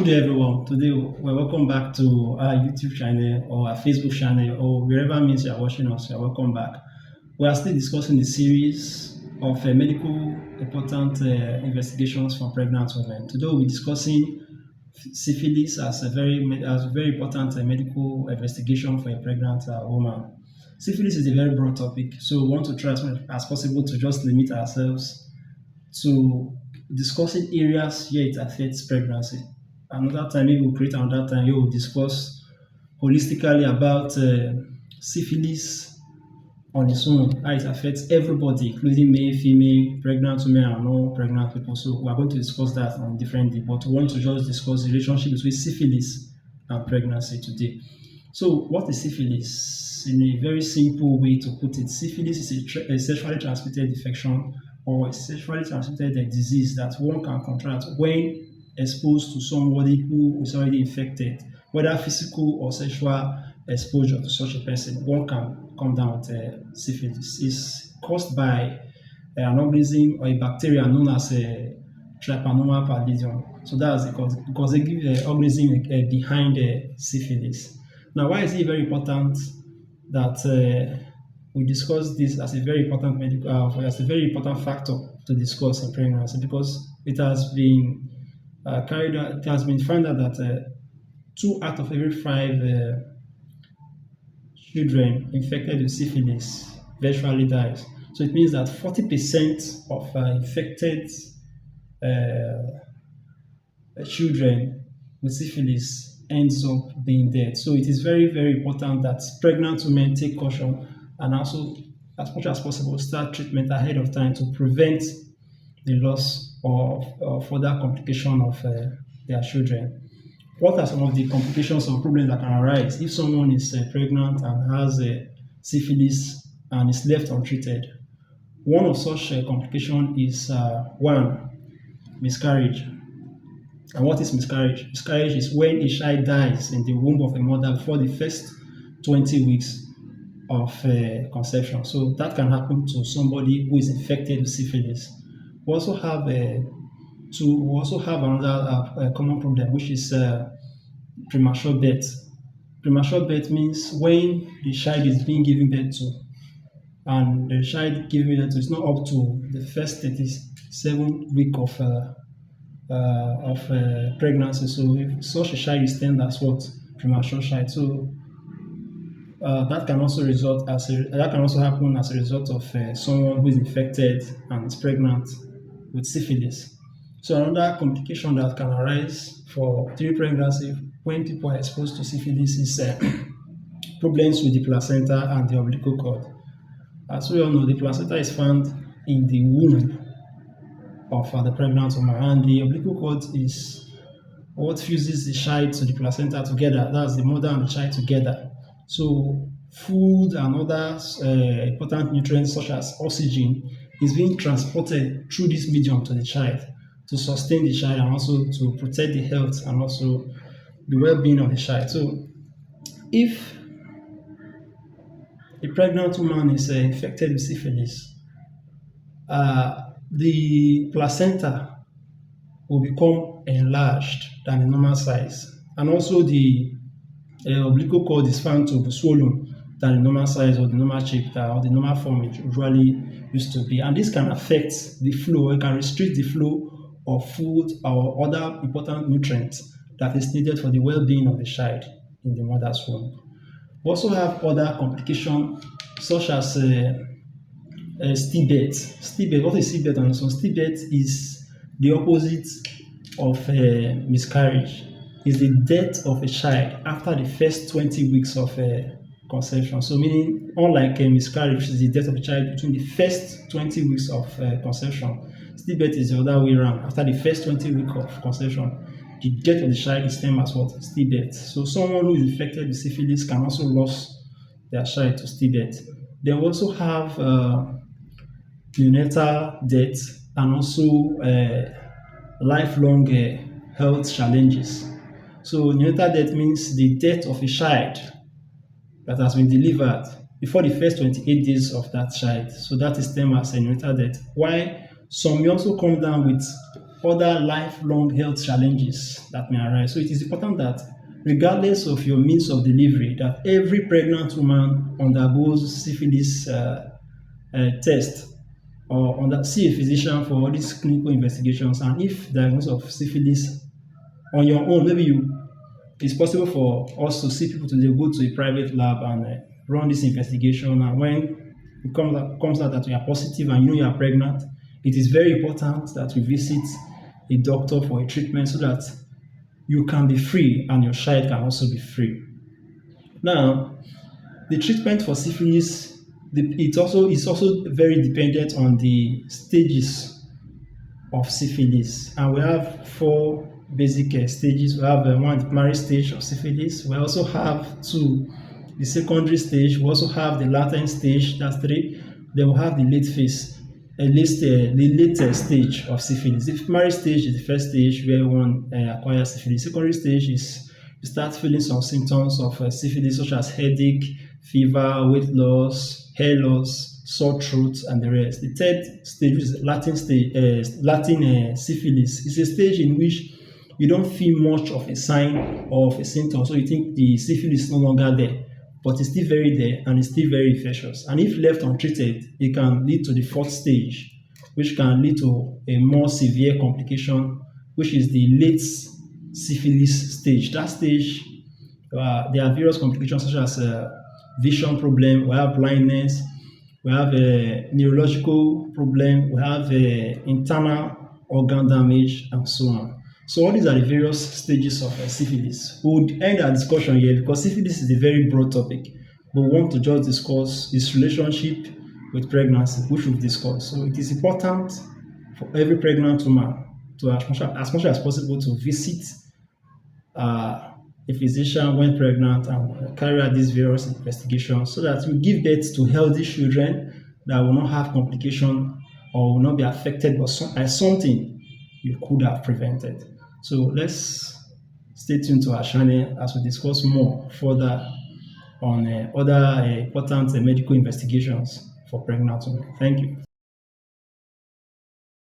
Good day, everyone. Today, we're welcome back to our YouTube channel or our Facebook channel or wherever means you are watching us. You're welcome back. We are still discussing the series of medical important investigations for pregnant women. Today, we'll be discussing syphilis as a very important medical investigation for a pregnant woman. Syphilis is a very broad topic, so we want to try as much as possible to just limit ourselves to discussing areas where it affects pregnancy. Another time, maybe we'll create another time where we'll discuss holistically about syphilis on its own, how it affects everybody, including male, female, pregnant women, and non-pregnant people. So we're going to discuss that on different days, but we want to just discuss the relationship between syphilis and pregnancy today. So what is syphilis? In a very simple way to put it, syphilis is a sexually transmitted infection or a sexually transmitted disease that one can contract when exposed to somebody who is already infected, whether physical or sexual exposure to such a person. One can come down with syphilis. It's caused by an organism or a bacteria known as a Trypanosoma pallidum. So that's the causative organism behind syphilis. Now, why is it very important that we discuss this as a very important as a very important factor to discuss in pregnancy? Because it has been it has been found out that 2 out of every 5 children infected with syphilis virtually dies. So it means that 40% of infected children with syphilis ends up being dead. So it is very, very important that pregnant women take caution and also, as much as possible, start treatment ahead of time to prevent the loss or further complication of their children. What are some of the complications or problems that can arise if someone is pregnant and has syphilis and is left untreated? One of such complications is one, miscarriage. And what is miscarriage? Miscarriage is when a child dies in the womb of a mother before the first 20 weeks of conception. So that can happen to somebody who is infected with syphilis. We also have another common problem, which is premature birth. Premature birth means when the child is being given birth to, and the child given birth to is not up to the first 37 week of pregnancy. So if such a child is termed as what, premature child. So that can also happen as a result of someone who is infected and is pregnant with syphilis. So another complication that can arise during pregnancy when people are exposed to syphilis is problems with the placenta and the umbilical cord. As we all know, the placenta is found in the womb of the pregnant woman, and the umbilical cord is what fuses the child to the placenta together. That's the mother and the child together. So food and other important nutrients such as oxygen is being transported through this medium to the child to sustain the child and also to protect the health and also the well-being of the child. So if a pregnant woman is infected with syphilis, the placenta will become enlarged than the normal size, and also the umbilical cord is found to be swollen than the normal size or the normal shape or the normal form it usually used to be. And this can affect the flow, it can restrict the flow of food or other important nutrients that is needed for the well-being of the child in the mother's womb. We also have other complications such as stillbirth. Stillbirth, what is stillbirth on its own? Stillbirth is the opposite of miscarriage. Is the death of a child after the first 20 weeks of conception. So meaning, unlike a miscarriage, is the death of a child between the first 20 weeks of conception. Stillbirth is the other way around. After the first 20 weeks of conception, the death of the child is termed as what? Stillbirth. So someone who is infected with syphilis can also lose their child to stillbirth. They also have neonatal death and also lifelong health challenges. So neonatal death means the death of a child that has been delivered before the first 28 days of that child. So that is termed as a neonatal death. Why some may also come down with other lifelong health challenges that may arise. So it is important that regardless of your means of delivery, that every pregnant woman undergoes syphilis test or see a physician for all these clinical investigations. And if diagnosis of syphilis on your own, it's possible for us to see people to go to a private lab and run this investigation. And when it comes out that you are positive and you are pregnant, it is very important that we visit a doctor for a treatment so that you can be free and your child can also be free. Now, the treatment for syphilis is also very dependent on the stages of syphilis, and we have 4 basic stages. We have one, the primary stage of syphilis. We also have 2, the secondary stage. We also have the latent stage, that's 3. Then we have the late phase, the later stage of syphilis. The primary stage is the first stage where one acquires syphilis. Secondary stage is you start feeling some symptoms of syphilis, such as headache, fever, weight loss, hair loss, sore throat, and the rest. The third stage is latent syphilis. It's a stage in which you don't feel much of a sign or of a symptom, so you think the syphilis is no longer there, but it's still very there and it's still very infectious. And if left untreated, it can lead to the 4th stage, which can lead to a more severe complication, which is the late syphilis stage. That stage, there are various complications such as vision problem, we have blindness, we have a neurological problem, we have internal organ damage, and so on. So all these are the various stages of syphilis. We would end our discussion here because syphilis is a very broad topic, but we want to just discuss its relationship with pregnancy, which we've discussed. So it is important for every pregnant woman to, as much as possible, to visit a physician when pregnant and carry out these various investigations so that you give birth to healthy children that will not have complication or will not be affected by something you could have prevented. So let's stay tuned to our channel as we discuss more further on other important medical investigations for pregnant women. Thank you.